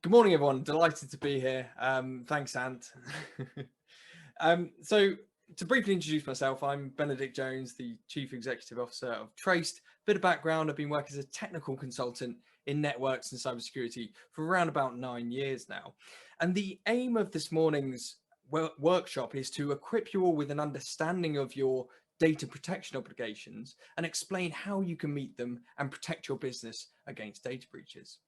Good morning, everyone. Delighted to be here. Thanks, Ant. So to briefly introduce myself, I'm Benedict Jones, the Chief Executive Officer of Traced. Bit of background, I've been working as a technical consultant in networks and cybersecurity for around about 9 years now. And the aim of this morning's workshop is to equip you all with an understanding of your data protection obligations and explain how you can meet them and protect your business against data breaches.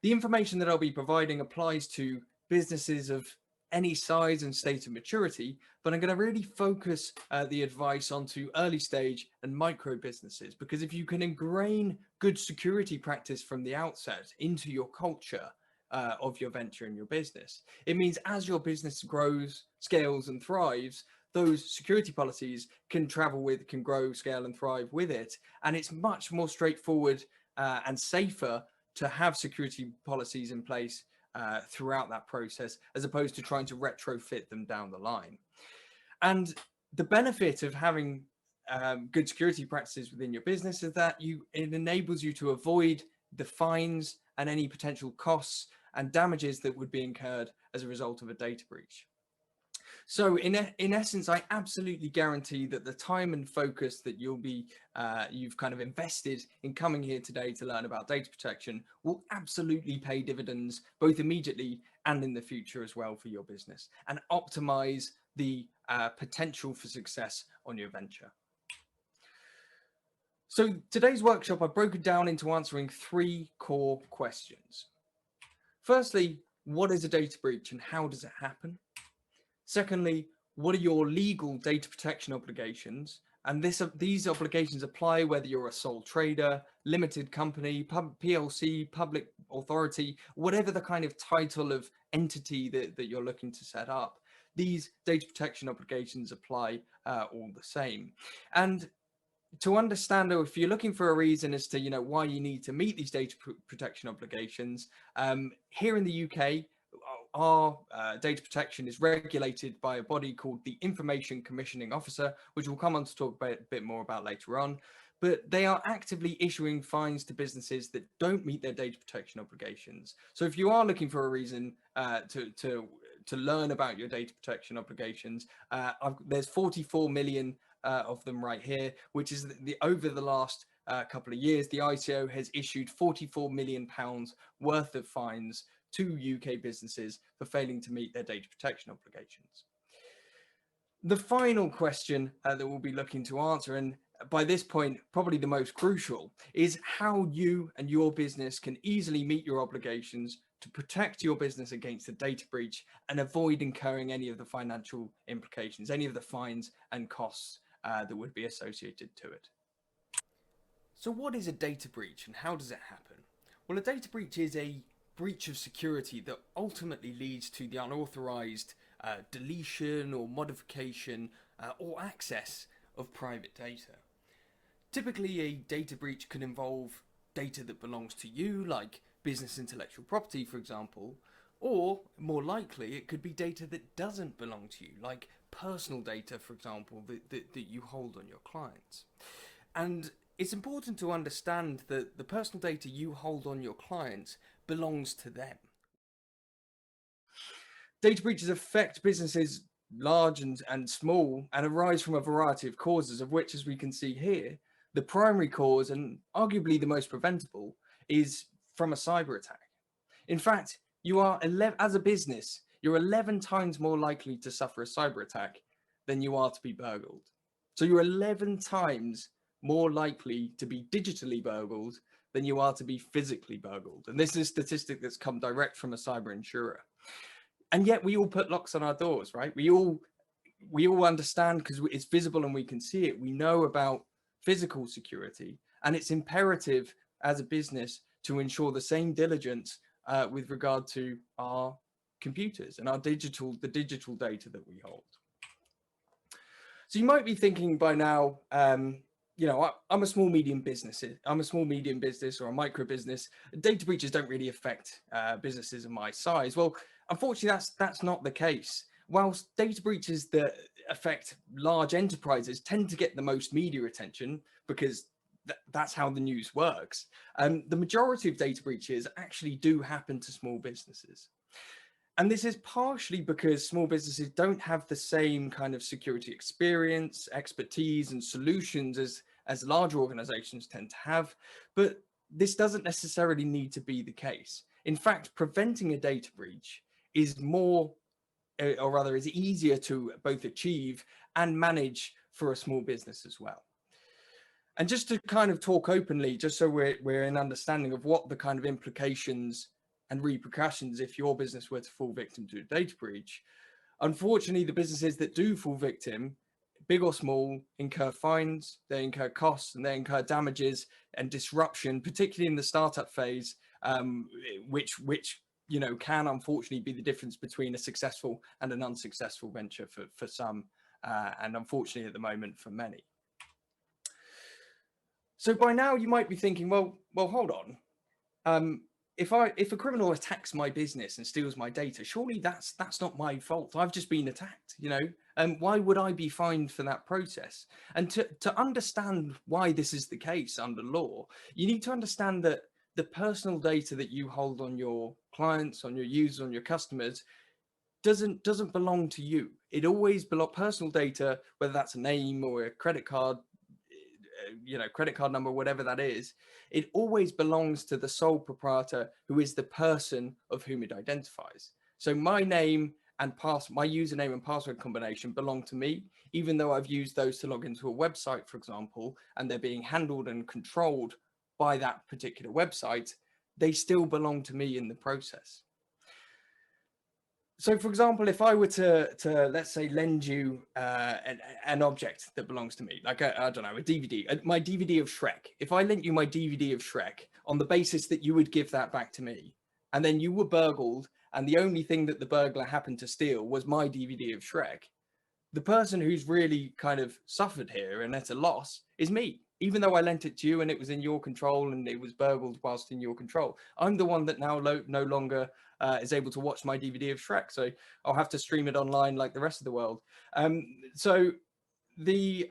The information that I'll be providing applies to businesses of any size and state of maturity, but I'm going to really focus the advice onto early stage and micro businesses, because if you can ingrain good security practice from the outset into your culture of your venture and your business, it means as your business grows, scales and thrives, those security policies can grow, scale and thrive with it. And it's much more straightforward and safer to have security policies in place throughout that process, as opposed to trying to retrofit them down the line. And the benefit of having good security practices within your business is that it enables you to avoid the fines and any potential costs and damages that would be incurred as a result of a data breach. So in essence, I absolutely guarantee that the time and focus that you've kind of invested in coming here today to learn about data protection will absolutely pay dividends, both immediately and in the future as well for your business, and optimize the potential for success on your venture. So today's workshop, I've broken down into answering 3 core questions. Firstly, what is a data breach and how does it happen? Secondly, what are your legal data protection obligations? And these obligations apply whether you're a sole trader, limited company, PLC, public authority, whatever the kind of title of entity that you're looking to set up. These data protection obligations apply all the same. And to understand, or if you're looking for a reason as to why you need to meet these data protection obligations, here in the UK, our data protection is regulated by a body called the Information Commissioning Officer, which we'll come on to talk a bit more about later on. But they are actively issuing fines to businesses that don't meet their data protection obligations. So if you are looking for a reason to learn about your data protection obligations, there's 44 million of them right here, which is over the last couple of years, the ICO has issued £44 million worth of fines to UK businesses for failing to meet their data protection obligations. The final question that we'll be looking to answer, and by this point, probably the most crucial, is how you and your business can easily meet your obligations to protect your business against a data breach and avoid incurring any of the financial implications, any of the fines and costs that would be associated to it. So what is a data breach and how does it happen? Well, a data breach is a breach of security that ultimately leads to the unauthorized deletion or modification or access of private data. Typically, a data breach can involve data that belongs to you, like business intellectual property, for example, or more likely, it could be data that doesn't belong to you, like personal data, for example, that you hold on your clients. And it's important to understand that the personal data you hold on your clients belongs to them. Data breaches affect businesses large and small and arise from a variety of causes, of which, as we can see here, the primary cause and arguably the most preventable is from a cyber attack. In fact, you are as a business, you're 11 times more likely to suffer a cyber attack than you are to be burgled. So you're 11 times more likely to be digitally burgled than you are to be physically burgled. And this is a statistic that's come direct from a cyber insurer. And yet we all put locks on our doors, right? We all understand, because it's visible and we can see it. We know about physical security, and it's imperative as a business to ensure the same diligence with regard to our computers and the digital data that we hold. So you might be thinking by now, I'm a small medium business. I'm a small medium business or a micro business. Data breaches don't really affect businesses of my size. Well, unfortunately, that's not the case. Whilst data breaches that affect large enterprises tend to get the most media attention because that's how the news works. The majority of data breaches actually do happen to small businesses. And this is partially because small businesses don't have the same kind of security experience, expertise, and solutions as larger organizations tend to have. But this doesn't necessarily need to be the case. In fact, preventing a data breach is more, or rather is easier to both achieve and manage for a small business as well. And just to kind of talk openly, just so we're in understanding of what the kind of implications and repercussions if your business were to fall victim to a data breach. Unfortunately, the businesses that do fall victim, big or small, incur fines, they incur costs, and they incur damages and disruption, particularly in the startup phase, which can unfortunately be the difference between a successful and an unsuccessful venture for some, and unfortunately at the moment for many. So by now you might be thinking, well, hold on. If a criminal attacks my business and steals my data, surely that's not my fault. I've just been attacked, why would I be fined for that process? And to understand why this is the case under law, you need to understand that the personal data that you hold on your clients, on your users, on your customers, doesn't belong to you. It always belongs, personal data, whether that's a name or a credit card, credit card number, whatever that is, it always belongs to the sole proprietor, who is the person of whom it identifies. So my name and my username and password combination belong to me, even though I've used those to log into a website, for example, and they're being handled and controlled by that particular website, they still belong to me in the process. So, for example, if I were to let's say lend you an object that belongs to me, like I don't know, a DVD, my DVD of Shrek. If I lent you my DVD of Shrek on the basis that you would give that back to me, and then you were burgled, and the only thing that the burglar happened to steal was my DVD of Shrek, the person who's really kind of suffered here and at a loss is me. Even though I lent it to you and it was in your control and it was burgled whilst in your control, I'm the one that now no longer is able to watch my DVD of Shrek. So I'll have to stream it online like the rest of the world. And the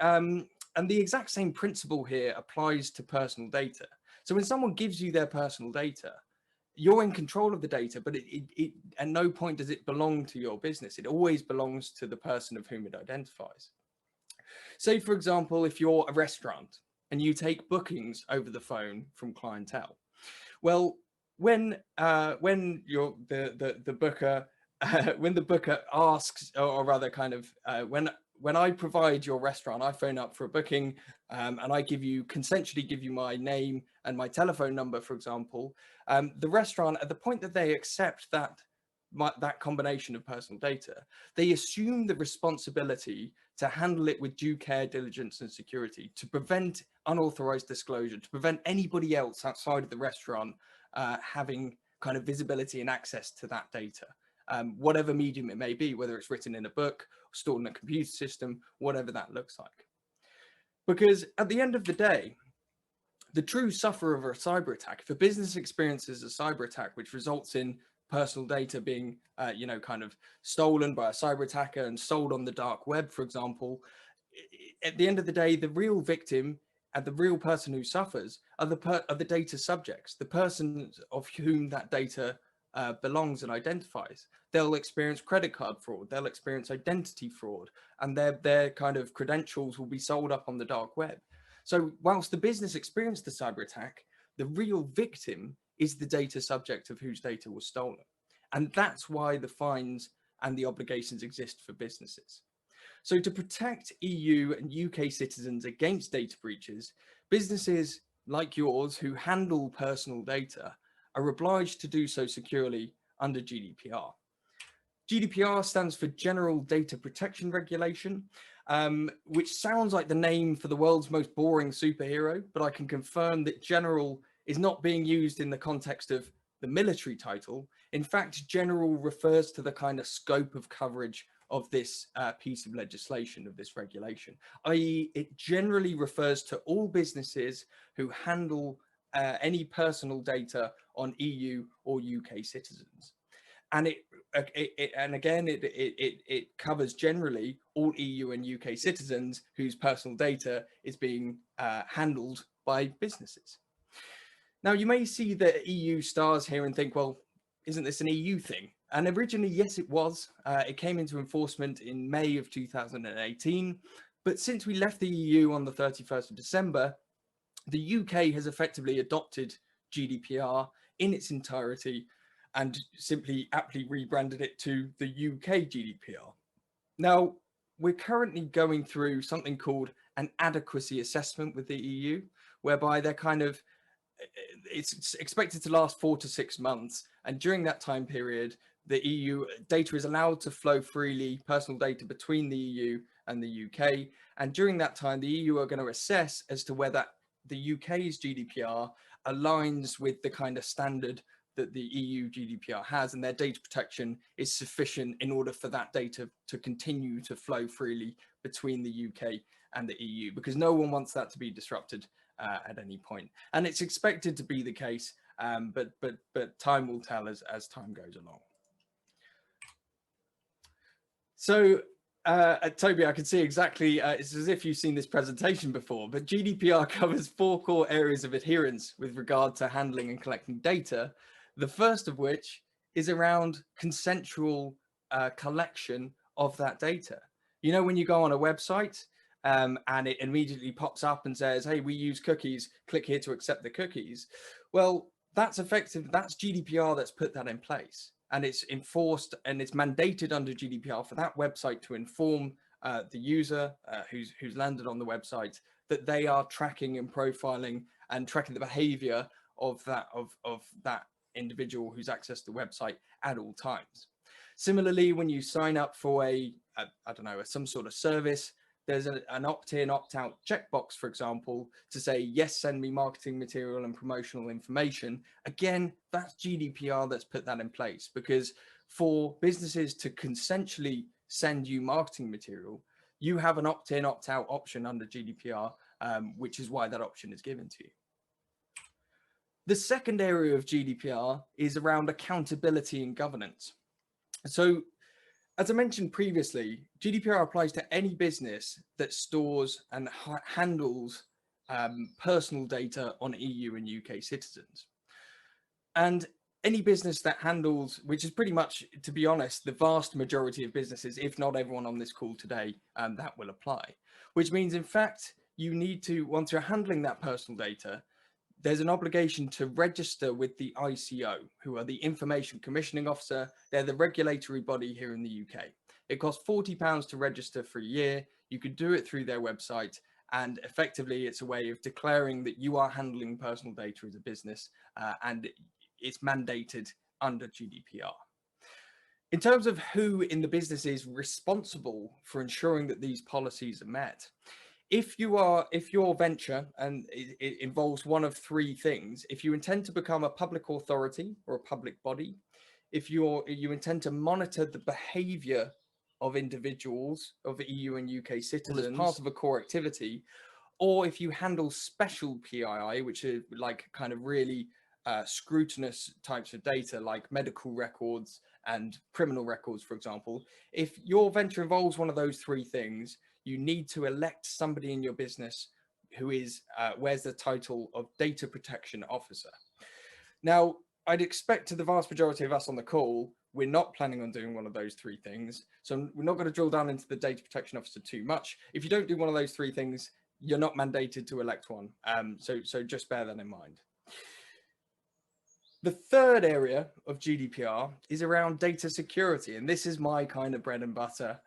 exact same principle here applies to personal data. So when someone gives you their personal data, you're in control of the data, but it at no point does it belong to your business. It always belongs to the person of whom it identifies. Say, for example, if you're a restaurant and you take bookings over the phone from clientele. Well, when you're the booker, when the booker asks, or rather kind of when I provide your restaurant, I phone up for a booking, and I consensually give you my name and my telephone number, for example, the restaurant, at the point that they accept that combination of personal data, they assume the responsibility to handle it with due care, diligence, and security, to prevent unauthorized disclosure, to prevent anybody else outside of the restaurant having kind of visibility and access to that data, whatever medium it may be, whether it's written in a book, stored in a computer system, whatever that looks like. Because at the end of the day, the true sufferer of a cyber attack, if a business experiences a cyber attack which results in personal data being, kind of stolen by a cyber attacker and sold on the dark web, for example, at the end of the day, the real victim and the real person who suffers are the data subjects, the person of whom that data belongs and identifies. They'll experience credit card fraud, they'll experience identity fraud, and their kind of credentials will be sold up on the dark web. So whilst the business experienced the cyber attack, the real victim is the data subject of whose data was stolen. And that's why the fines and the obligations exist for businesses. So to protect EU and UK citizens against data breaches, businesses like yours who handle personal data are obliged to do so securely under GDPR. GDPR stands for General Data Protection Regulation, which sounds like the name for the world's most boring superhero, but I can confirm that general is not being used in the context of the military title. In fact, general refers to the kind of scope of coverage of this piece of legislation, of this regulation, i.e. it generally refers to all businesses who handle any personal data on EU or UK citizens. And it covers generally all EU and UK citizens whose personal data is being handled by businesses. Now, you may see the EU stars here and think, well, isn't this an EU thing? And originally, yes, it was. It came into enforcement in May of 2018. But since we left the EU on the 31st of December, the UK has effectively adopted GDPR in its entirety and simply aptly rebranded it to the UK GDPR. Now, we're currently going through something called an adequacy assessment with the EU, whereby they're it's expected to last 4 to 6 months. And during that time period, the EU data is allowed to flow freely, personal data between the EU and the UK. And during that time, the EU are going to assess as to whether the UK's GDPR aligns with the kind of standard that the EU GDPR has, and their data protection is sufficient in order for that data to continue to flow freely between the UK and the EU, because no one wants that to be disrupted at any point. And it's expected to be the case, but time will tell as time goes along. So Toby, I can see exactly, it's as if you've seen this presentation before, but GDPR covers 4 core areas of adherence with regard to handling and collecting data. The first of which is around consensual collection of that data. You know, when you go on a website and it immediately pops up and says, hey, we use cookies, click here to accept the cookies. Well, that's effective. That's GDPR that's put that in place. And it's enforced and it's mandated under GDPR for that website to inform the user who's landed on the website that they are tracking and profiling and tracking the behavior of that individual who's accessed the website at all times. Similarly, when you sign up for I don't know, some sort of service, there's an opt-in, opt-out checkbox, for example, to say, yes, send me marketing material and promotional information. Again, that's GDPR that's put that in place, because for businesses to consensually send you marketing material, you have an opt-in, opt-out option under GDPR, which is why that option is given to you. The second area of GDPR is around accountability and governance. So, as I mentioned previously, GDPR applies to any business that stores and handles personal data on EU and UK citizens. And any business that handles, which is pretty much, to be honest, the vast majority of businesses, if not everyone on this call today, that will apply. Which means, in fact, you need to, once you're handling that personal data, there's an obligation to register with the ICO, who are the Information Commissioning Officer. They're the regulatory body here in the UK. It costs £40 to register for a year. You could do it through their website. And effectively, it's a way of declaring that you are handling personal data as a business, and it's mandated under GDPR. In terms of who in the business is responsible for ensuring that these policies are met, if your venture, and it involves one of 3 things, if you intend to become a public authority or a public body, if you intend to monitor the behavior of individuals, of EU and UK citizens as part of a core activity, or if you handle special PII, which is like kind of really scrutinous types of data like medical records and criminal records, for example, if your venture involves one of those 3 things, you need to elect somebody in your business who wears the title of Data Protection Officer. Now, I'd expect to the vast majority of us on the call, we're not planning on doing one of those 3 things. So we're not going to drill down into the Data Protection Officer too much. If you don't do one of those 3 things, you're not mandated to elect one. So just bear that in mind. The third area of GDPR is around data security. And this is my kind of bread and butter,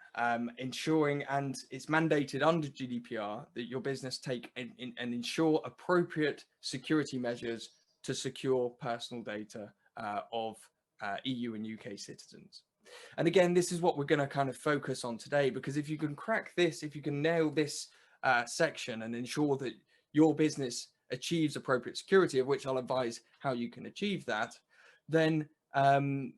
ensuring, and it's mandated under GDPR, that your business take and ensure appropriate security measures to secure personal data of EU and UK citizens. And again, this is what we're going to kind of focus on today, because if you can crack this, if you can nail this section and ensure that your business achieves appropriate security, of which I'll advise how you can achieve that, then in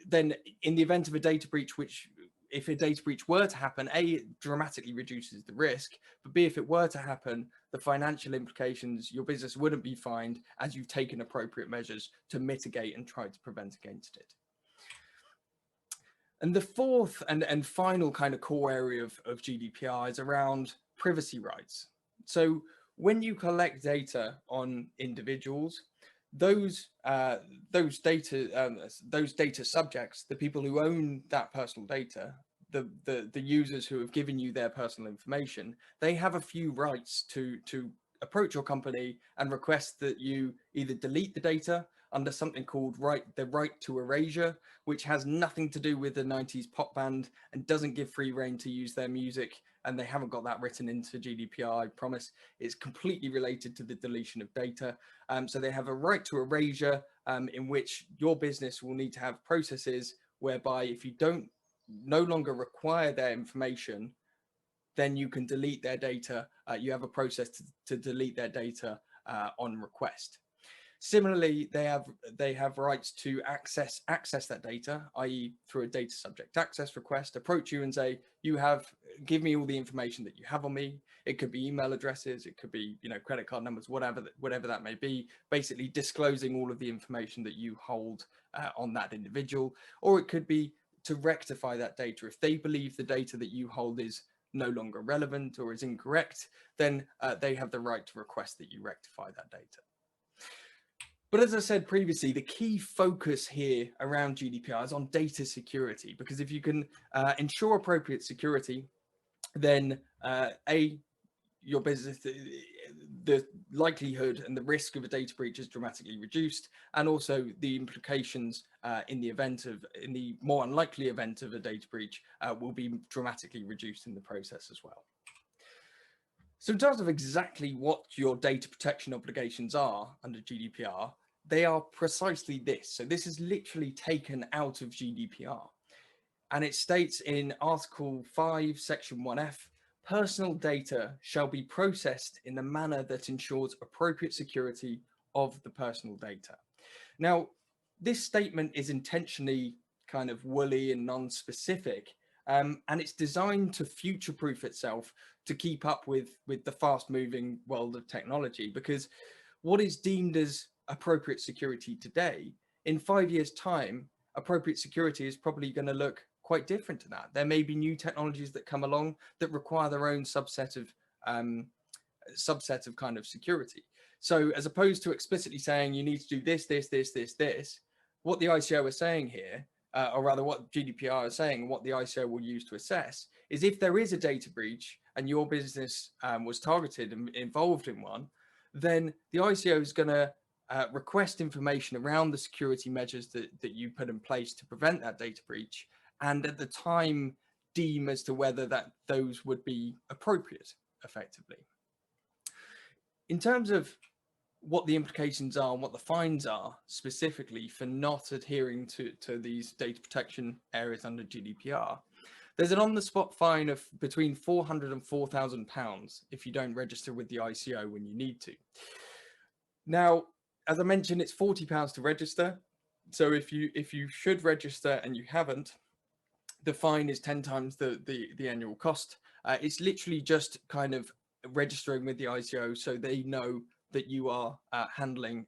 the event of a data breach, which if a data breach were to happen, A, it dramatically reduces the risk, but B, if it were to happen, the financial implications, your business wouldn't be fined as you've taken appropriate measures to mitigate and try to prevent against it. And the fourth and final kind of core area of GDPR is around privacy rights. So when you collect data on individuals, those data subjects, the people who own that personal data, the users who have given you their personal information, they have a few rights to approach your company and request that you either delete the data under something called the right to erasure, which has nothing to do with the 90s pop band and doesn't give free rein to use their music, and they haven't got that written into GDPR, I promise. It's completely related to the deletion of data. So they have a right to erasure, in which your business will need to have processes whereby if you don't no longer require their information, then you can delete their data. You have a process to delete their data on request. Similarly, they have rights to access that data, i.e. through a data subject access request, approach you and say, give me all the information that you have on me. It could be email addresses, it could be, credit card numbers, whatever that may be, basically disclosing all of the information that you hold on that individual. Or it could be to rectify that data. If they believe the data that you hold is no longer relevant or is incorrect, then they have the right to request that you rectify that data. But as I said previously, the key focus here around GDPR is on data security, because if you can ensure appropriate security, then your business, the likelihood and the risk of a data breach is dramatically reduced, and also the implications in the more unlikely event of a data breach will be dramatically reduced in the process as well. So in terms of exactly what your data protection obligations are under GDPR, they are precisely this. So this is literally taken out of GDPR. And it states in Article 5, Section 1F, personal data shall be processed in a manner that ensures appropriate security of the personal data. Now, this statement is intentionally kind of woolly and non-specific, and it's designed to future-proof itself to keep up with the fast-moving world of technology, because what is deemed as appropriate security today, in 5 years' time, appropriate security is probably going to look quite different to that. There may be new technologies that come along that require their own subset of kind of security. So as opposed to explicitly saying you need to do this, what the ICO is saying here, or rather what GDPR is saying, what the ICO will use to assess, is if there is a data breach and your business was targeted and involved in one, then the ICO is going to request information around the security measures that you put in place to prevent that data breach, and at the time deem as to whether those would be appropriate effectively. In terms of what the implications are and what the fines are specifically for not adhering to these data protection areas under GDPR, there's an on-the-spot fine of between £400 and £4,000 if you don't register with the ICO when you need to. Now, as I mentioned, it's £40 to register. So if you should register and you haven't, the fine is 10 times the annual cost. It's literally just kind of registering with the ICO so they know that you are handling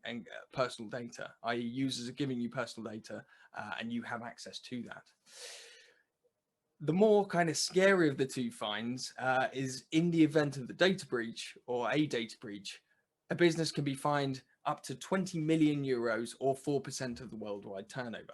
personal data, i.e. users are giving you personal data and you have access to that. The more kind of scary of the two fines is in the event of the data breach or a data breach, a business can be fined up to 20 million euros or 4% of the worldwide turnover.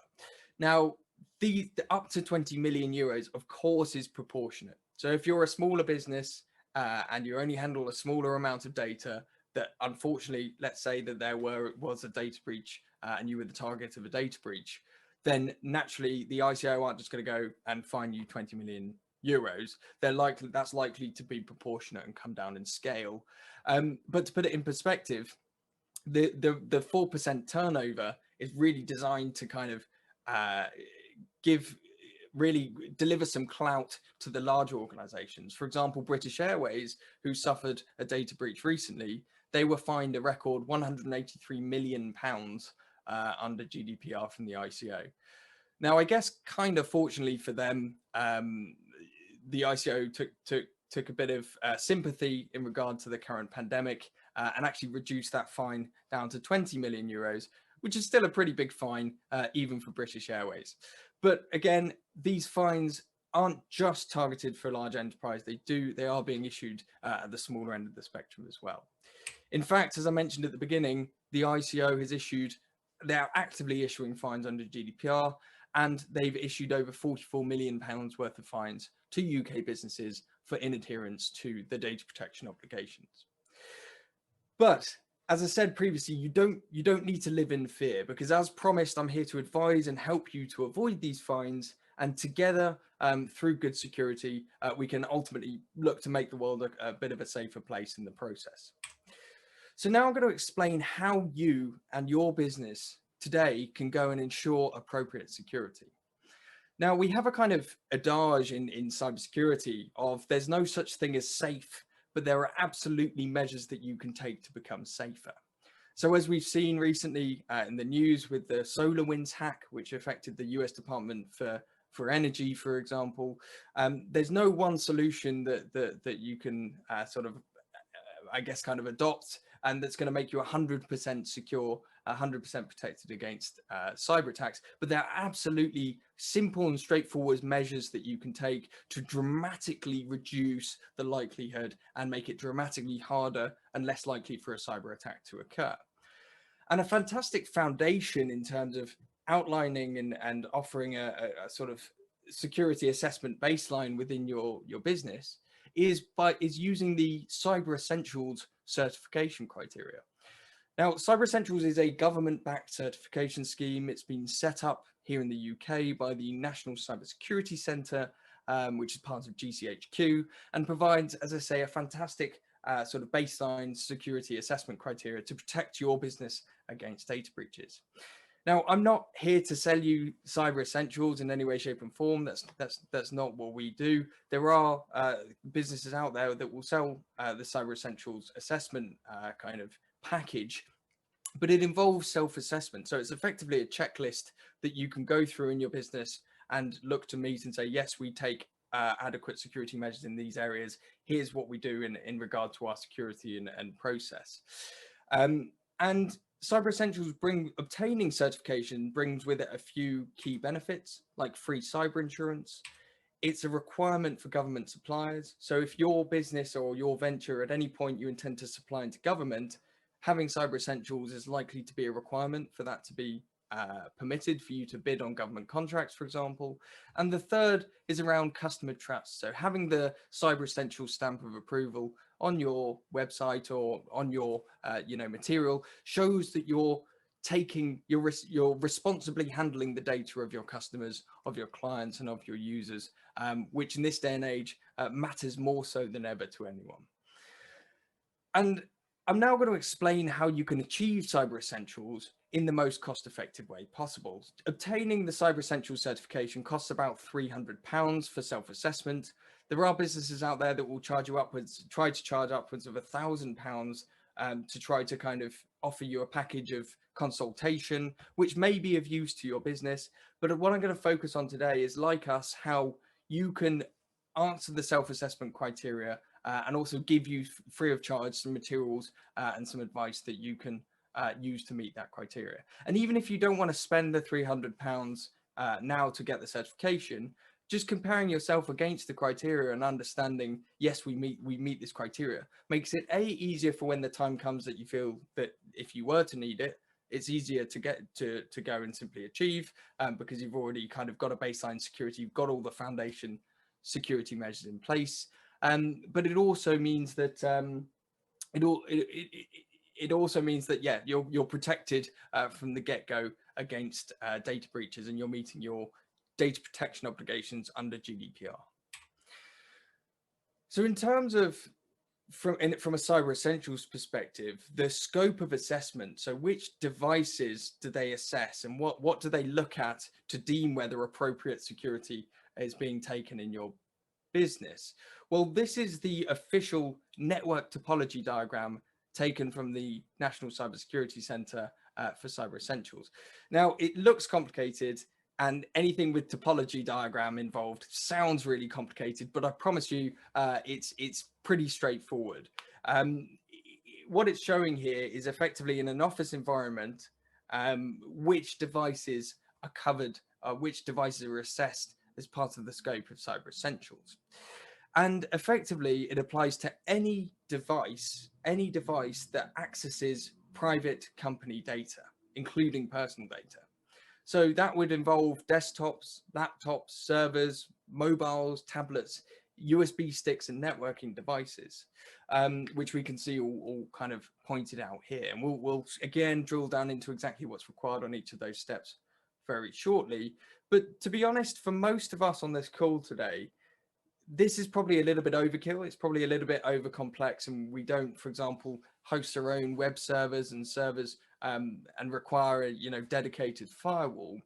Now, the up to 20 million euros, of course, is proportionate. So if you're a smaller business and you only handle a smaller amount of data, that unfortunately, let's say that there was a data breach and you were the target of a data breach, then naturally the ICO aren't just going to go and fine you 20 million euros. That's likely to be proportionate and come down in scale. But to put it in perspective, the 4% turnover is really designed to kind of deliver some clout to the larger organizations. For example, British Airways, who suffered a data breach recently, they were fined a record £183 million under GDPR from the ICO. Now, I guess kind of fortunately for them, the ICO took a bit of sympathy in regard to the current pandemic and actually reduced that fine down to 20 million euros, which is still a pretty big fine, even for British Airways. But again, these fines aren't just targeted for large enterprise. They are being issued at the smaller end of the spectrum as well. In fact, as I mentioned at the beginning, the ICO has issued, they're actively issuing fines under GDPR, and they've issued over £44 million worth of fines to UK businesses for inadherence to the data protection obligations. But as I said previously, you don't need to live in fear, because as promised, I'm here to advise and help you to avoid these fines. And together, through good security, we can ultimately look to make the world a bit of a safer place in the process. So now I'm going to explain how you and your business today can go and ensure appropriate security. Now, we have a kind of adage in cybersecurity of there's no such thing as safe, but there are absolutely measures that you can take to become safer. So as we've seen recently in the news with the SolarWinds hack, which affected the US Department for Energy, for example, there's no one solution that you can I guess, kind of adopt, and that's going to make you 100% secure, 100% protected against cyber attacks. But there are absolutely simple and straightforward measures that you can take to dramatically reduce the likelihood and make it dramatically harder and less likely for a cyber attack to occur. And a fantastic foundation in terms of outlining and offering a sort of security assessment baseline within your business is using the Cyber Essentials certification criteria. Now, Cyber Essentials is a government-backed certification scheme. It's been set up here in the UK by the National Cybersecurity Centre, which is part of GCHQ, and provides, as I say, a fantastic sort of baseline security assessment criteria to protect your business against data breaches. Now, I'm not here to sell you Cyber Essentials in any way, shape, and form. That's not what we do. There are businesses out there that will sell the Cyber Essentials assessment kind of package, but it involves self-assessment. So it's effectively a checklist that you can go through in your business and look to meet and say, yes, we take adequate security measures in these areas. Here's what we do in regard to our security and process. And Cyber Essentials obtaining certification brings with it a few key benefits, like free cyber insurance. It's a requirement for government suppliers. So if your business or your venture at any point you intend to supply into government, having Cyber Essentials is likely to be a requirement for that to be permitted for you to bid on government contracts, for example. And the third is around customer trust. So having the Cyber Essentials stamp of approval on your website or on your material shows that you're responsibly handling the data of your customers, of your clients, and of your users, which in this day and age matters more so than ever to anyone. And I'm now going to explain how you can achieve Cyber Essentials in the most cost-effective way possible. Obtaining the Cyber Essentials certification costs about £300 for self-assessment. There are businesses out there that will try to charge upwards of £1,000 to try to kind of offer you a package of consultation, which may be of use to your business. But what I'm going to focus on today is, like us, how you can answer the self-assessment criteria and also give you free of charge some materials and some advice that you can use to meet that criteria. And even if you don't want to spend the £300 now to get the certification, just comparing yourself against the criteria and understanding, yes, we meet this criteria, makes it easier for when the time comes that you feel that if you were to need it, it's easier to get to go and simply achieve because you've already kind of got a baseline security, you've got all the foundation security measures in place. But it also means that it also means that, yeah, you're protected from the get-go against data breaches, and you're meeting your data protection obligations under GDPR. So in terms of from a Cyber Essentials perspective, the scope of assessment, so which devices do they assess and what do they look at to deem whether appropriate security is being taken in your business? Well, this is the official network topology diagram taken from the National Cybersecurity Centre for Cyber Essentials. Now, it looks complicated, and anything with topology diagram involved sounds really complicated, but I promise you it's pretty straightforward. What it's showing here is effectively in an office environment, which devices are covered, which devices are assessed as part of the scope of Cyber Essentials. And effectively, it applies to any device that accesses private company data, including personal data. So that would involve desktops, laptops, servers, mobiles, tablets, USB sticks, and networking devices, which we can see all kind of pointed out here. And we'll again drill down into exactly what's required on each of those steps very shortly. But to be honest, for most of us on this call today, this is probably a little bit overkill. It's probably a little bit over complex, and we don't, for example, host our own web servers and require a dedicated firewall.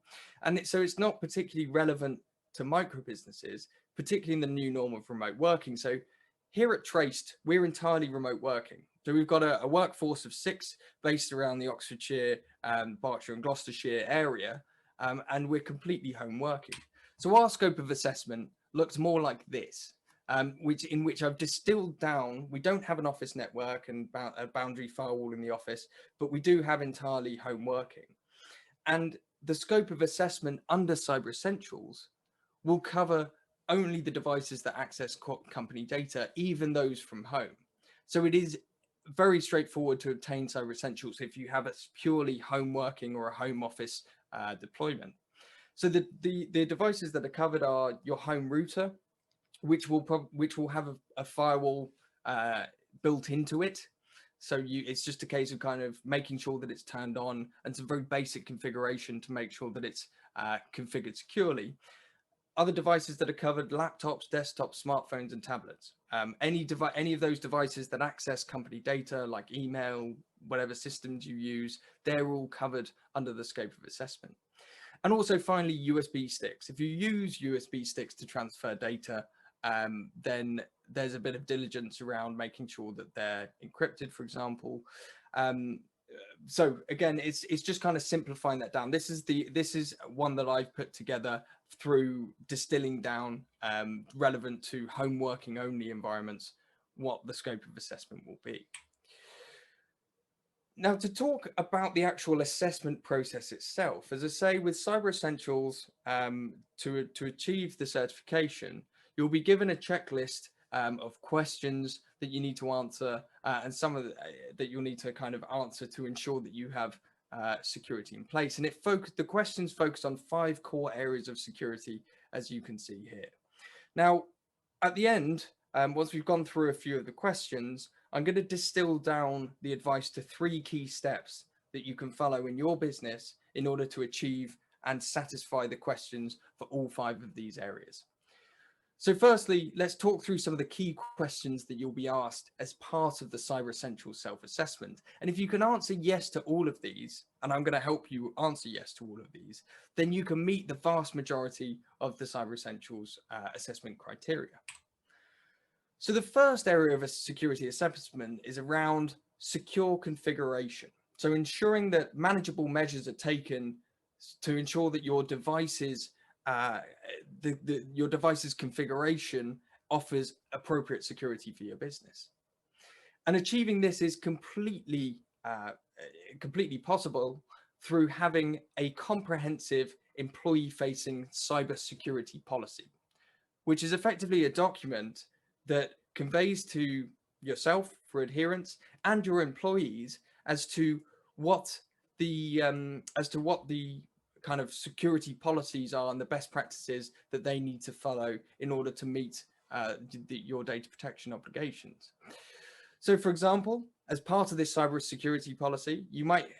And so it's not particularly relevant to micro businesses, particularly in the new norm of remote working. So here at Traced, we're entirely remote working. So we've got a workforce of 6 based around the Oxfordshire, Berkshire and Gloucestershire area, and we're completely home working. So our scope of assessment looks more like this, in which I've distilled down. We don't have an office network and a boundary firewall in the office, but we do have entirely home working. And the scope of assessment under Cyber Essentials will cover only the devices that access company data, even those from home. So it is very straightforward to obtain Cyber Essentials if you have a purely home working or a home office deployment. So the devices that are covered are your home router, which will have a firewall built into it. So it's just a case of kind of making sure that it's turned on, and some very basic configuration to make sure that it's configured securely. Other devices that are covered: laptops, desktops, smartphones, and tablets. Any of those devices that access company data, like email, whatever systems you use, they're all covered under the scope of assessment. And also finally, USB sticks. If you use USB sticks to transfer data, then there's a bit of diligence around making sure that they're encrypted, for example. So again, it's just kind of simplifying that down. This is one that I've put together through distilling down, relevant to home working only environments, what the scope of assessment will be. Now, to talk about the actual assessment process itself, as I say, with Cyber Essentials, to achieve the certification, you'll be given a checklist of questions that you need to answer, and some of that you'll need to kind of answer to ensure that you have security in place. And the questions focus on 5 core areas of security, as you can see here. Now, at the end, once we've gone through a few of the questions, I'm going to distill down the advice to 3 key steps that you can follow in your business in order to achieve and satisfy the questions for all 5 of these areas. So firstly, let's talk through some of the key questions that you'll be asked as part of the Cyber Essentials self-assessment. And if you can answer yes to all of these, and I'm going to help you answer yes to all of these, then you can meet the vast majority of the Cyber Essentials assessment criteria. So the first area of a security assessment is around secure configuration. So ensuring that manageable measures are taken to ensure that your device's configuration offers appropriate security for your business. And achieving this is completely possible through having a comprehensive employee-facing cybersecurity policy, which is effectively a document that conveys to yourself for adherence and your employees as to what the kind of security policies are and the best practices that they need to follow in order to meet your data protection obligations. So, for example, as part of this cybersecurity policy,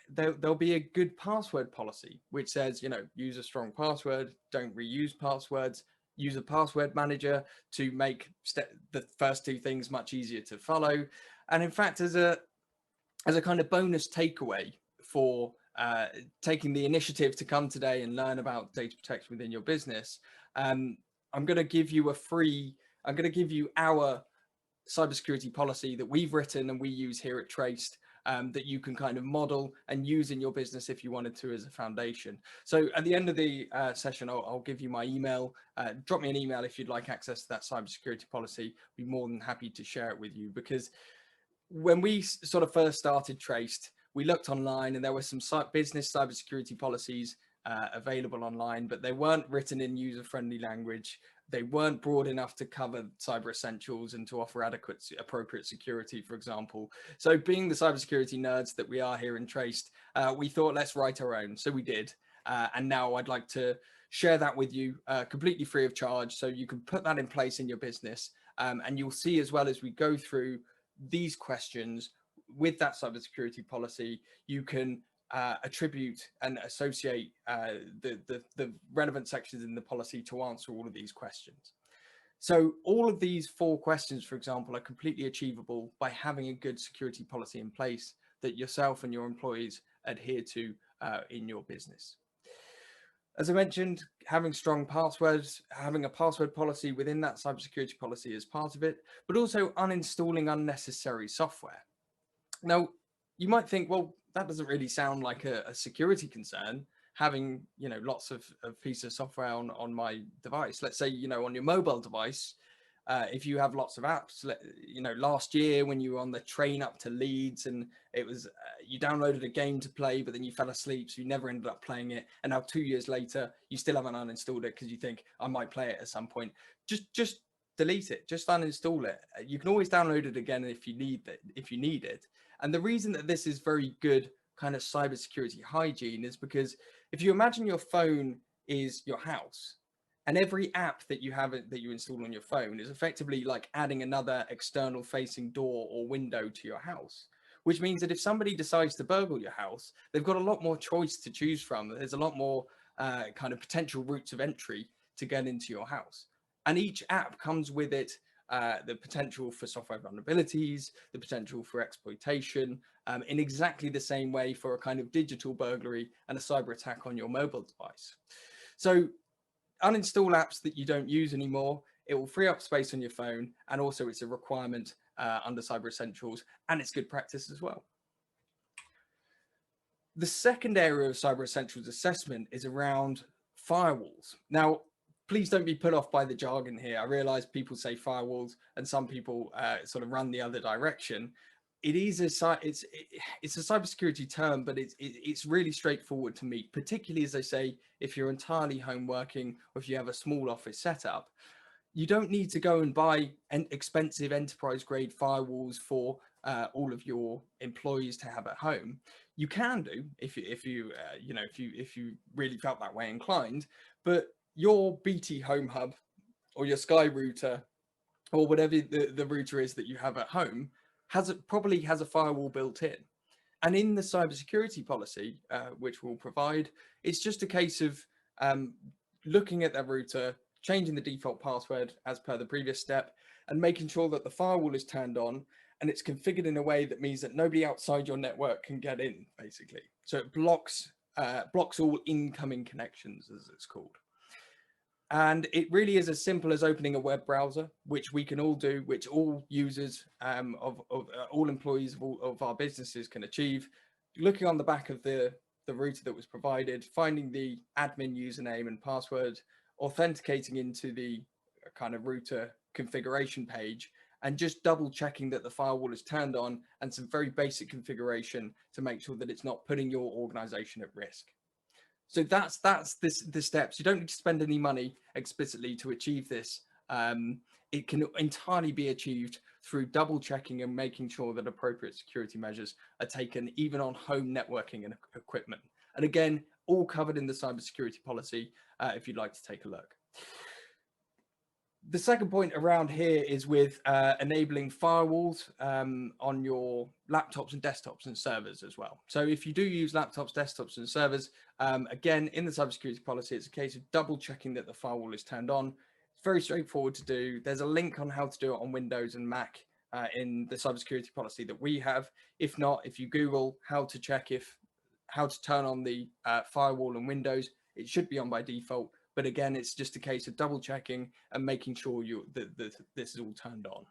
there'll be a good password policy, which says, use a strong password, don't reuse passwords, use a password manager to make the first 2 things much easier to follow. And in fact, as a kind of bonus takeaway for taking the initiative to come today and learn about data protection within your business, I'm going to give you our cybersecurity policy that we've written and we use here at Traced, that you can kind of model and use in your business if you wanted to as a foundation. So at the end of the session, I'll give you my email. Drop me an email if you'd like access to that cybersecurity policy. I'd be more than happy to share it with you, because when we sort of first started Traced, we looked online and there were some business cybersecurity policies available online, but they weren't written in user-friendly language. They weren't broad enough to cover cyber essentials and to offer adequate, appropriate security, for example. So being the cybersecurity nerds that we are here in Traced, we thought, let's write our own. So we did. And now I'd like to share that with you completely free of charge. So you can put that in place in your business. And you'll see as well as we go through these questions with that cybersecurity policy, you can attribute and associate the relevant sections in the policy to answer all of these questions. So all of these 4 questions, for example, are completely achievable by having a good security policy in place that yourself and your employees adhere to in your business. As I mentioned, having strong passwords, having a password policy within that cybersecurity policy is part of it, but also uninstalling unnecessary software. Now, you might think, well, that doesn't really sound like a security concern, having, lots of pieces of software on my device. Let's say, on your mobile device, if you have lots of apps, last year when you were on the train up to Leeds and it was, you downloaded a game to play, but then you fell asleep, so you never ended up playing it. And now 2 years later, you still haven't uninstalled it because you think I might play it at some point. Just delete it, just uninstall it. You can always download it again if you need it. And the reason that this is very good kind of cybersecurity hygiene is because if you imagine your phone is your house, and every app that you have that you install on your phone is effectively like adding another external facing door or window to your house, which means that if somebody decides to burgle your house, they've got a lot more choice to choose from. There's a lot more kind of potential routes of entry to get into your house. And each app comes with it the potential for software vulnerabilities, the potential for exploitation, in exactly the same way for a kind of digital burglary and a cyber attack on your mobile device. So uninstall apps that you don't use anymore. It will free up space on your phone, and also it's a requirement under Cyber Essentials, and it's good practice as well. The second area of Cyber Essentials assessment is around firewalls. Now, please don't be put off by the jargon here. I realize people say firewalls and some people sort of run the other direction. It's a cybersecurity term, but it's really straightforward to meet, particularly as I say, if you're entirely home working or if you have a small office setup. You don't need to go and buy expensive enterprise grade firewalls for all of your employees to have at home. You can do if you really felt that way inclined, but your BT Home Hub or your Sky router or whatever the router is that you have at home probably has a firewall built in. And in the cybersecurity policy, which we'll provide, it's just a case of looking at that router, changing the default password as per the previous step, and making sure that the firewall is turned on and it's configured in a way that means that nobody outside your network can get in, basically. So it blocks all incoming connections, as it's called. And it really is as simple as opening a web browser, which we can all do, which all users of all employees of our businesses can achieve. Looking on the back of the router that was provided, finding the admin username and password, authenticating into the kind of router configuration page, and just double checking that the firewall is turned on, and some very basic configuration to make sure that it's not putting your organization at risk. So that's the steps. You don't need to spend any money explicitly to achieve this. It can entirely be achieved through double checking and making sure that appropriate security measures are taken even on home networking and equipment. And again, all covered in the cybersecurity policy if you'd like to take a look. The second point around here is with enabling firewalls on your laptops and desktops and servers as well. So if you do use laptops, desktops and servers, again, in the cybersecurity policy, it's a case of double checking that the firewall is turned on. It's very straightforward to do. There's a link on how to do it on Windows and Mac in the cybersecurity policy that we have. If not, if you Google how to turn on the firewall in Windows, it should be on by default. But again, it's just a case of double checking and making sure that this is all turned on.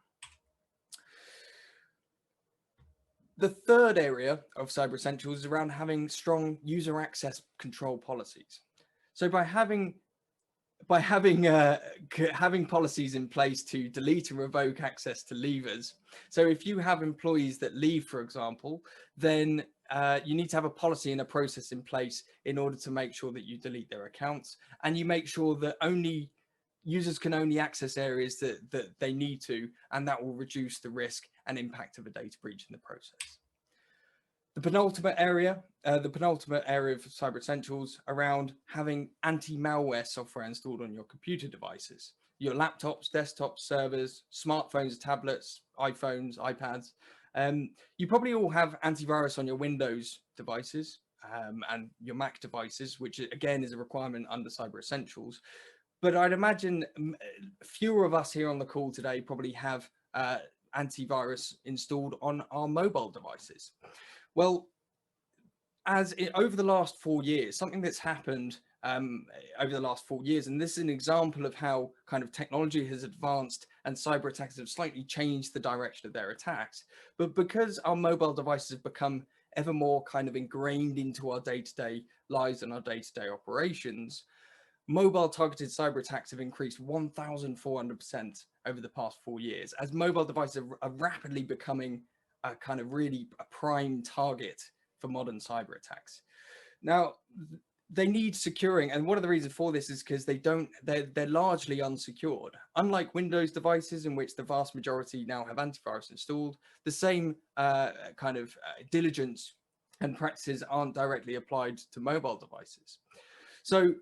The third area of Cyber Essentials is around having strong user access control policies. So by having policies in place to delete and revoke access to leavers. So if you have employees that leave, for example, then you need to have a policy and a process in place in order to make sure that you delete their accounts, and you make sure that only users can only access areas that they need to, and that will reduce the risk and impact of a data breach in the process. The penultimate area of Cyber Essentials around having anti-malware software installed on your computer devices, your laptops, desktops, servers, smartphones, tablets, iPhones, iPads. You probably all have antivirus on your Windows devices and your Mac devices, which again is a requirement under Cyber Essentials. But I'd imagine fewer of us here on the call today probably have antivirus installed on our mobile devices. Well, over the last 4 years, something that's happened over the last 4 years, and this is an example of how kind of technology has advanced and cyber attacks have slightly changed the direction of their attacks. But because our mobile devices have become ever more kind of ingrained into our day-to-day lives and our day-to-day operations, mobile targeted cyber attacks have increased 1,400% over the past 4 years, as mobile devices are rapidly becoming a kind of really a prime target for modern cyber attacks. Now, they need securing, and one of the reasons for this is because they're largely unsecured. Unlike Windows devices, in which the vast majority now have antivirus installed, the same kind of diligence and practices aren't directly applied to mobile devices. So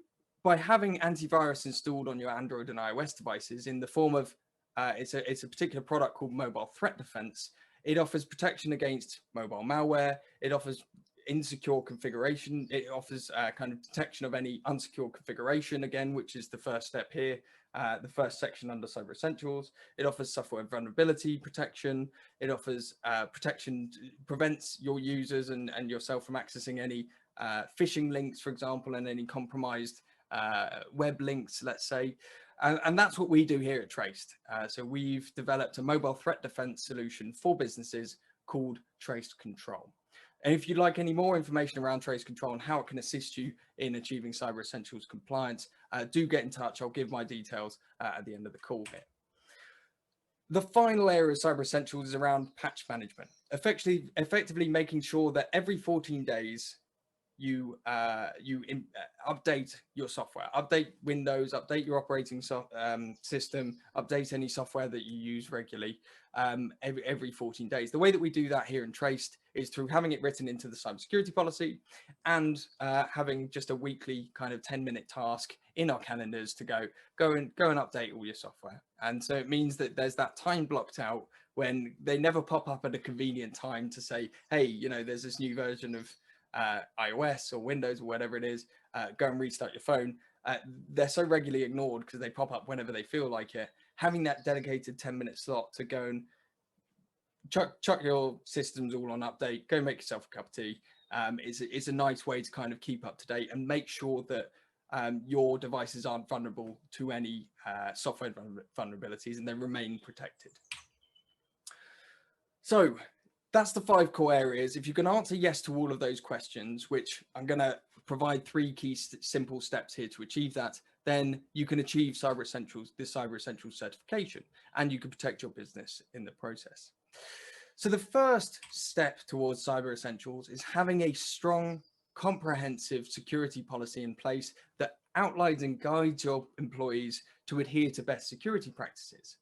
by having antivirus installed on your Android and iOS devices in the form of, it's a particular product called Mobile Threat Defense. It offers protection against mobile malware. It offers insecure configuration. It offers kind of detection of any unsecure configuration, again, which is the first step here, the first section under Cyber Essentials. It offers software vulnerability protection. It offers protection, prevents your users and yourself from accessing any phishing links, for example, and any compromised web links, let's say. And that's what we do here at Traced. So we've developed a mobile threat defense solution for businesses called Traced Control. And if you'd like any more information around Traced Control and how it can assist you in achieving Cyber Essentials compliance, do get in touch. I'll give my details at the end of the call here. The final area of Cyber Essentials is around patch management, effectively making sure that every 14 days, you update your software, update Windows, update your operating system, update any software that you use regularly every 14 days. The way that we do that here in Traced is through having it written into the cybersecurity policy and having just a weekly kind of 10-minute task in our calendars to go and update all your software. And so it means that there's that time blocked out when they never pop up at a convenient time to say, hey, you know, there's this new version of iOS or Windows or whatever it is, go and restart your phone. They're so regularly ignored because they pop up whenever they feel like it. Having that dedicated 10-minute slot to go and chuck your systems all on update, go make yourself a cup of tea, is a nice way to kind of keep up to date and make sure that your devices aren't vulnerable to any software vulnerabilities and they remain protected. So that's the 5 core areas. If you can answer yes to all of those questions, which I'm going to provide 3 key simple steps here to achieve that, then you can achieve Cyber Essentials, this Cyber Essentials certification, and you can protect your business in the process. So the first step towards Cyber Essentials is having a strong, comprehensive security policy in place that outlines and guides your employees to adhere to best security practices.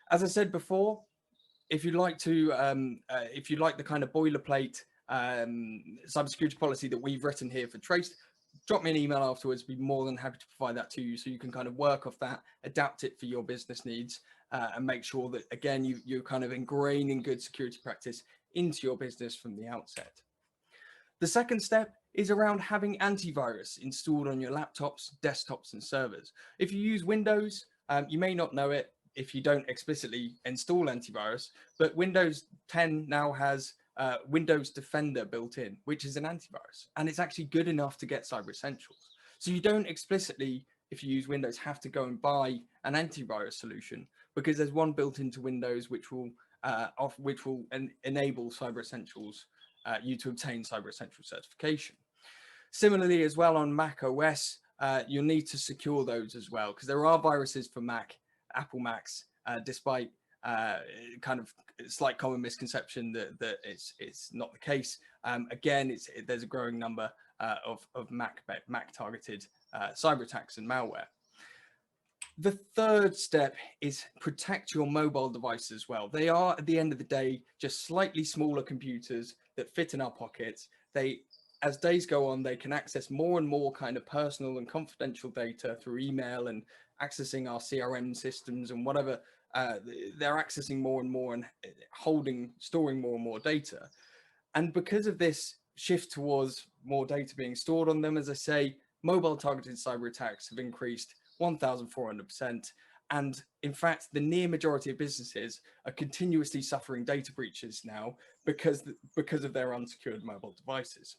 As I said before, if you'd like the kind of boilerplate cybersecurity policy that we've written here for Traced, drop me an email afterwards. Be more than happy to provide that to you so you can kind of work off that, adapt it for your business needs, and make sure that, again, you're kind of ingraining good security practice into your business from the outset. The second step is around having antivirus installed on your laptops, desktops, and servers. If you use Windows, you may not know it if you don't explicitly install antivirus, but Windows 10 now has Windows Defender built in, which is an antivirus, and it's actually good enough to get Cyber Essentials. So you don't explicitly, if you use Windows, have to go and buy an antivirus solution, because there's one built into Windows which will enable Cyber Essentials, you to obtain Cyber Essentials certification. Similarly, as well on Mac OS, you'll need to secure those as well, because there are viruses for Mac, Apple Macs, despite kind of slight common misconception that it's not the case. Again, there's a growing number of Mac targeted cyber attacks and malware. The third step is protect your mobile device as well. They are, at the end of the day, just slightly smaller computers that fit in our pockets. As days go on, they can access more and more kind of personal and confidential data through email and accessing our CRM systems and whatever. They're accessing more and more and storing more and more data. And because of this shift towards more data being stored on them, as I say, mobile targeted cyber attacks have increased 1,400%. And in fact, the near majority of businesses are continuously suffering data breaches now because of their unsecured mobile devices.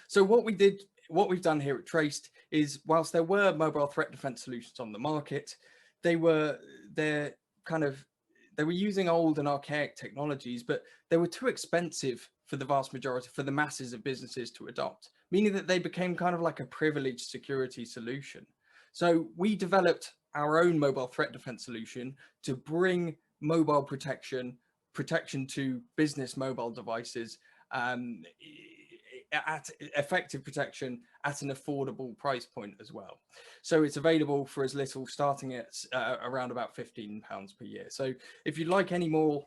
So what we've done here at Traced is, whilst there were mobile threat defense solutions on the market, they were using old and archaic technologies, but they were too expensive for the vast majority, for the masses of businesses to adopt, meaning that they became kind of like a privileged security solution. So we developed our own mobile threat defense solution to bring mobile protection to business mobile devices, at effective protection at an affordable price point as well. So it's available for as little, starting at around about £15 per year. So if you'd like any more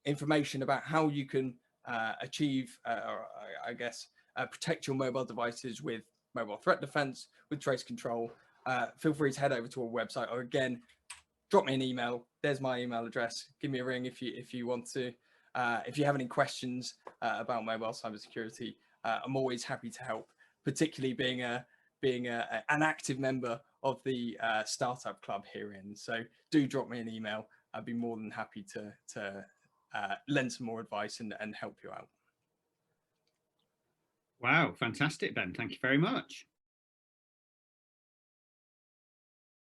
information about how you can achieve, protect your mobile devices with mobile threat defense, with trace control, feel free to head over to our website, or again, drop me an email. There's my email address. Give me a ring if you want to. If you have any questions about mobile cybersecurity, I'm always happy to help, particularly being an active member of the startup club herein. So do drop me an email. I'd be more than happy to lend some more advice and help you out. Wow, fantastic, Ben. Thank you very much.